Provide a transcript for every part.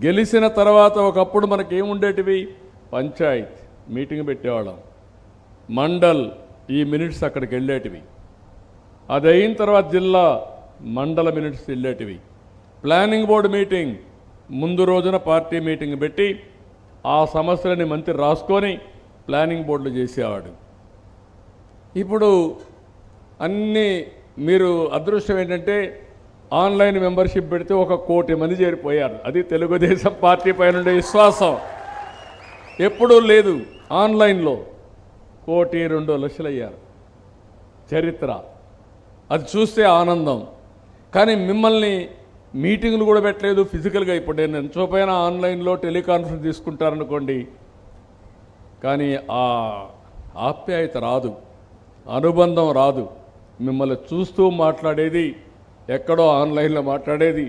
గెలిచిన తర్వాత ఒకప్పుడు మనకేముండేటివి? పంచాయత్ మీటింగ్ పెట్టేవాళ్ళం, మండల్ ఈ మినిట్స్ అక్కడికి వెళ్ళేటివి, అది అయిన తర్వాత జిల్లా మండల మినిట్స్ వెళ్ళేటివి, ప్లానింగ్ బోర్డు మీటింగ్ ముందు రోజున పార్టీ మీటింగ్ పెట్టి ఆ సమస్యలని మంత్రి రాసుకొని ప్లానింగ్ బోర్డులు చేసేవాడు. ఇప్పుడు అన్నీ మీరు అదృష్టం ఏంటంటే ఆన్లైన్ మెంబర్షిప్ పెడితే 1 కోటి మంది చేరిపోయారు. అది తెలుగుదేశం పార్టీ పైన ఉండే విశ్వాసం. ఎప్పుడూ లేదు. ఆన్లైన్లో 1,02,00,000 అయ్యారు. చరిత్ర. అది చూస్తే ఆనందం. కానీ మిమ్మల్ని మీటింగులు కూడా పెట్టలేదు ఫిజికల్గా. ఇప్పుడు నేను ఎంచోపైన ఆన్లైన్లో టెలికాన్ఫరెన్స్ తీసుకుంటారనుకోండి, కానీ ఆ ఆప్యాయత రాదు, అనుబంధం రాదు. మిమ్మల్ని చూస్తూ మాట్లాడేది ఎక్కడో ఆన్లైన్లో మాట్లాడేది.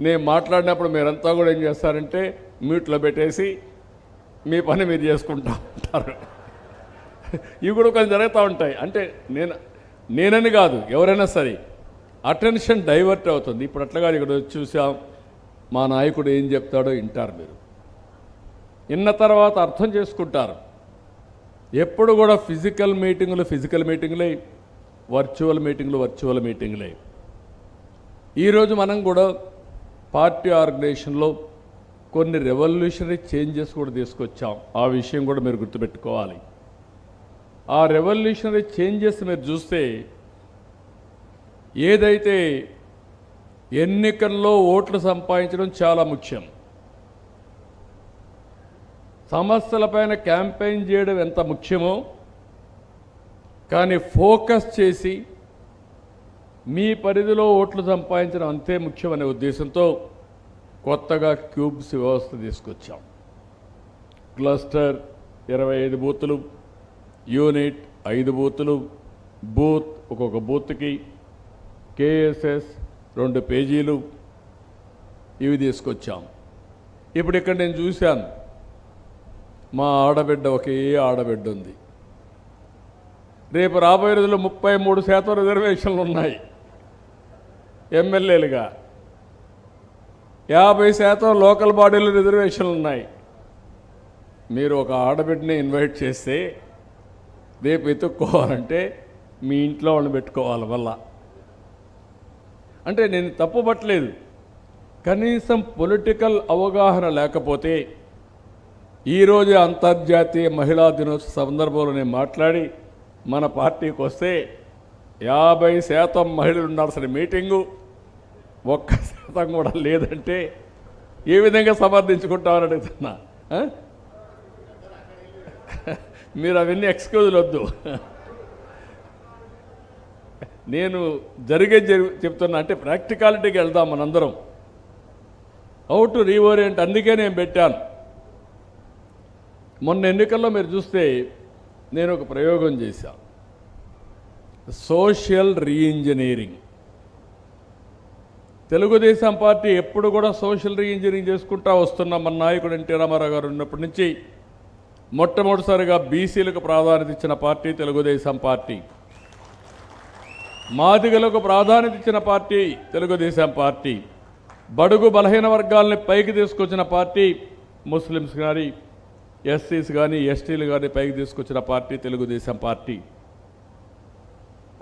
నేను మాట్లాడినప్పుడు మీరంతా కూడా ఏం చేస్తారంటే మ్యూట్లో పెట్టేసి మీ పని మీరు చేసుకుంటూ ఉంటారు. ఇవి కూడా కొంచెం జరుగుతూ ఉంటాయి. అంటే నేనని కాదు, ఎవరైనా సరే అటెన్షన్ డైవర్ట్ అవుతుంది. ఇప్పుడు అట్లా కాదు, ఇక్కడ వచ్చి చూసాం మా నాయకుడు ఏం చెప్తాడో వింటారు. మీరు విన్న తర్వాత అర్థం చేసుకుంటారు. ఎప్పుడు కూడా ఫిజికల్ మీటింగులే, వర్చువల్ మీటింగులే. ఈరోజు మనం కూడా పార్టీ ఆర్గనైజేషన్లో కొన్ని రెవల్యూషనరీ చేంజెస్ కూడా తీసుకొచ్చాం. ఆ విషయం కూడా మీరు గుర్తుపెట్టుకోవాలి. ఆ రెవల్యూషనరీ చేంజెస్ మీరు చూస్తే ఏదైతే ఎన్నికల్లో ఓట్లు సంపాదించడం చాలా ముఖ్యం, సమస్యలపైన క్యాంపెయిన్ చేయడం ఎంత ముఖ్యమో, కానీ ఫోకస్ చేసి మీ పరిధిలో ఓట్లు సంపాదించడం అంతే ముఖ్యమనే ఉద్దేశంతో కొత్తగా క్యూబ్స్ వ్యవస్థ తీసుకొచ్చాం. క్లస్టర్ 25 బూతులు, యూనిట్ 5 బూతులు, బూత్ ఒక్కొక్క బూత్కి కేఎస్ఎస్ 2 పేజీలు, ఇవి తీసుకొచ్చాం. ఇప్పుడు ఇక్కడ నేను చూశాను, మా ఆడబిడ్డ ఒకే ఆడబిడ్డ ఉంది. రేపు రాబోయే రోజుల్లో 33% రిజర్వేషన్లు ఉన్నాయి ఎమ్మెల్యేలుగా, 50% లోకల్ బాడీలు రిజర్వేషన్లు ఉన్నాయి. మీరు ఒక ఆడబిడ్డని ఇన్వైట్ చేస్తే రేపు ఎత్తుక్కోవాలంటే మీ ఇంట్లో వాళ్ళని పెట్టుకోవాలి మళ్ళా. అంటే నేను తప్పు పట్టలేదు, కనీసం పొలిటికల్ అవగాహన లేకపోతే ఈరోజు అంతర్జాతీయ మహిళా దినోత్సవ సందర్భంలో నేను మాట్లాడి మన పార్టీకి వస్తే 50% మహిళలు ఉండాల్సిన మీటింగు 1% కూడా లేదంటే ఏ విధంగా సమర్థించుకుంటామని అడుగుతున్నా. మీరు అవన్నీ ఎక్స్క్యూజులు వద్దు. నేను చెప్తున్నా, అంటే ప్రాక్టికాలిటీకి వెళ్దాం మనందరం. హౌ టు రీఓరియంట్, అందుకే నేను పెట్టాను. మొన్న ఎన్నికల్లో మీరు చూస్తే నేను ఒక ప్రయోగం చేశాను, సోషల్ రీఇంజనీరింగ్. తెలుగుదేశం పార్టీ ఎప్పుడు కూడా సోషల్ రీఇంజనీరింగ్ చేసుకుంటా వస్తున్నాం. మన నాయకుడు ఎన్టీ రామారావు గారు ఉన్నప్పటి నుంచి మొట్టమొదటిసారిగా బీసీలకు ప్రాధాన్యత ఇచ్చిన పార్టీ తెలుగుదేశం పార్టీ, మాదిగలకు ప్రాధాన్యత ఇచ్చిన పార్టీ తెలుగుదేశం పార్టీ, బడుగు బలహీన వర్గాలని పైకి తీసుకొచ్చిన పార్టీ, ముస్లిమ్స్ కానీ ఎస్సీస్ కానీ ఎస్టీలు కానీ పైకి తీసుకొచ్చిన పార్టీ తెలుగుదేశం పార్టీ.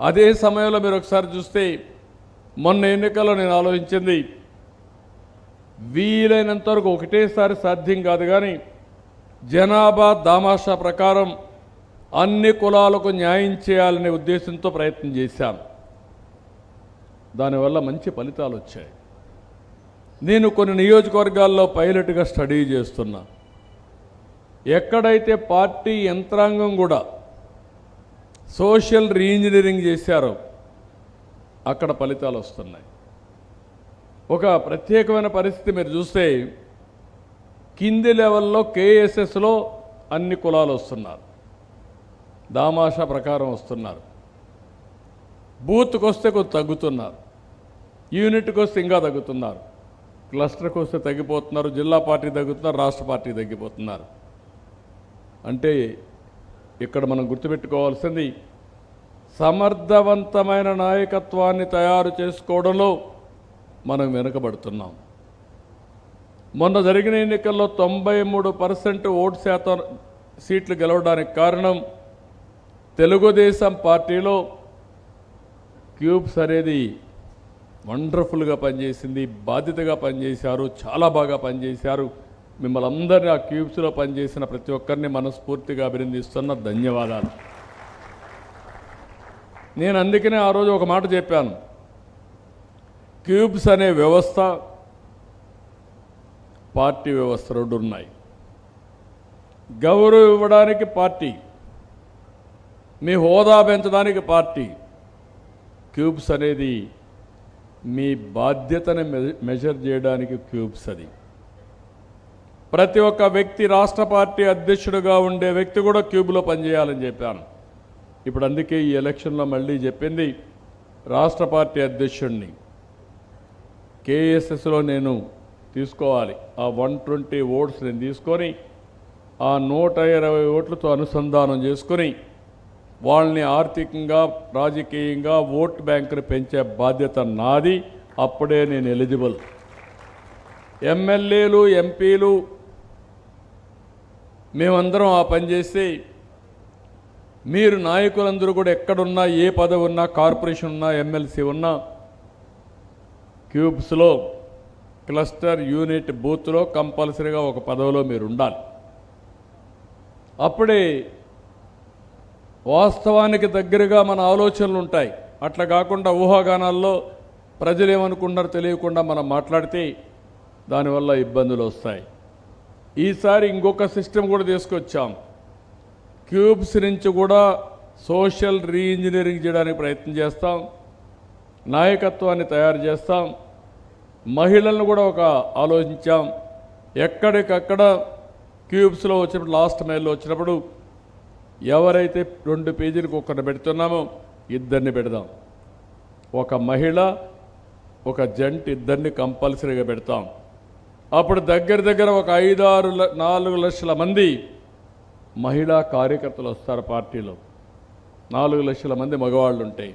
అదే సమయంలో మీరు ఒకసారి చూస్తే మొన్న ఎన్నికల్లో నేను ఆలోచించింది, వీలైనంత వరకు ఒకటేసారి సాధ్యం కాదు కానీ జనాభా దామాషా ప్రకారం అన్ని కులాలకు న్యాయం చేయాలనే ఉద్దేశంతో ప్రయత్నం చేశాను. దానివల్ల మంచి ఫలితాలు వచ్చాయి. నేను కొన్ని నియోజకవర్గాల్లో పైలట్గా స్టడీ చేస్తున్నా. ఎక్కడైతే పార్టీ యంత్రాంగం కూడా సోషల్ రీఇంజనీరింగ్ చేశారో అక్కడ ఫలితాలు వస్తున్నాయి. ఒక ప్రత్యేకమైన పరిస్థితి మీరు చూస్తే కింది లెవెల్లో కేఎస్ఎస్లో అన్ని కులాలు వస్తున్నారు, దామాషా ప్రకారం వస్తున్నారు. బూత్కి వస్తే కొంచెం తగ్గుతున్నారు, యూనిట్కి వస్తే ఇంకా తగ్గుతున్నారు, క్లస్టర్కి వస్తే తగ్గిపోతున్నారు, జిల్లా పార్టీ తగ్గుతున్నారు, రాష్ట్ర పార్టీ తగ్గిపోతున్నారు. అంటే ఇక్కడ మనం గుర్తుపెట్టుకోవాల్సింది, సమర్థవంతమైన నాయకత్వాన్ని తయారు చేసుకోవడంలో మనం వెనుకబడుతున్నాం. మొన్న జరిగిన ఎన్నికల్లో 93% ఓటు శాతం సీట్లు గెలవడానికి కారణం తెలుగుదేశం పార్టీలో క్యూబ్స్ అనేది వండర్ఫుల్గా పనిచేసింది, బాధ్యతగా పనిచేశారు, చాలా బాగా పనిచేశారు. మిమ్మల్ని అందరినీ ఆ క్యూబ్స్లో పనిచేసిన ప్రతి ఒక్కరిని మనస్ఫూర్తిగా అభినందిస్తున్న ధన్యవాదాలు. నేను అందుకనే ఆ రోజు ఒక మాట చెప్పాను, క్యూబ్స్ అనే వ్యవస్థ, పార్టీ వ్యవస్థ రెండు ఉన్నాయి. గౌరవం ఇవ్వడానికి పార్టీ, మీ హోదా పెంచడానికి పార్టీ. క్యూబ్స్ అనేది మీ బాధ్యతను మెజర్ చేయడానికి క్యూబ్స్. అది ప్రతి ఒక్క వ్యక్తి, రాష్ట్ర పార్టీ అధ్యక్షుడిగా ఉండే వ్యక్తి కూడా క్యూబ్లో పనిచేయాలని చెప్పాను. ఇప్పుడు అందుకే ఈ ఎలక్షన్లో మళ్ళీ చెప్పింది, రాష్ట్ర పార్టీ అధ్యక్షుడిని కేఎస్ఎస్లో నేను తీసుకోవాలి. ఆ 120 ఓట్స్ నేను తీసుకొని ఆ 120 ఓట్లతో అనుసంధానం చేసుకొని వాళ్ళని ఆర్థికంగా, రాజకీయంగా ఓట్ బ్యాంకును పెంచే బాధ్యత నాది. అప్పుడే నేను ఎలిజిబుల్. ఎమ్మెల్యేలు, ఎంపీలు మేమందరం ఆ పని చేస్తే మీరు నాయకులందరూ కూడా ఎక్కడున్నా, ఏ పదవి ఉన్నా, కార్పొరేషన్ ఉన్నా, ఎమ్మెల్సీ ఉన్నా, క్యూబ్స్లో క్లస్టర్ యూనిట్ బూత్లో కంపల్సరీగా ఒక పదవిలో మీరు ఉండాలి. అప్పుడే వాస్తవానికి దగ్గరగా మన ఆలోచనలు ఉంటాయి. అట్లా కాకుండా ఊహాగానాల్లో ప్రజలు ఏమనుకుంటారో తెలియకుండా మనం మాట్లాడితే దానివల్ల ఇబ్బందులు వస్తాయి. ఈసారి ఇంకొక సిస్టమ్ కూడా తీసుకొచ్చాం. క్యూబ్స్ నుంచి కూడా సోషల్ రీఇంజనీరింగ్ చేయడానికి ప్రయత్నం చేస్తాం, నాయకత్వాన్ని తయారు చేస్తాం. మహిళలను కూడా ఒక ఆలోచించాం. ఎక్కడికక్కడ క్యూబ్స్లో వచ్చినప్పుడు, లాస్ట్ మైల్లో వచ్చినప్పుడు ఎవరైతే 2 పేజీలకు ఒకరిని పెడుతున్నామో ఇద్దరిని పెడదాం. ఒక మహిళ, ఒక జంట, ఇద్దరిని కంపల్సరీగా పెడతాం. అప్పుడు దగ్గర ఒక 4 లక్షల మంది మహిళా కార్యకర్తలు వస్తారు పార్టీలో. 4 లక్షల మంది మగవాళ్ళు ఉంటాయి.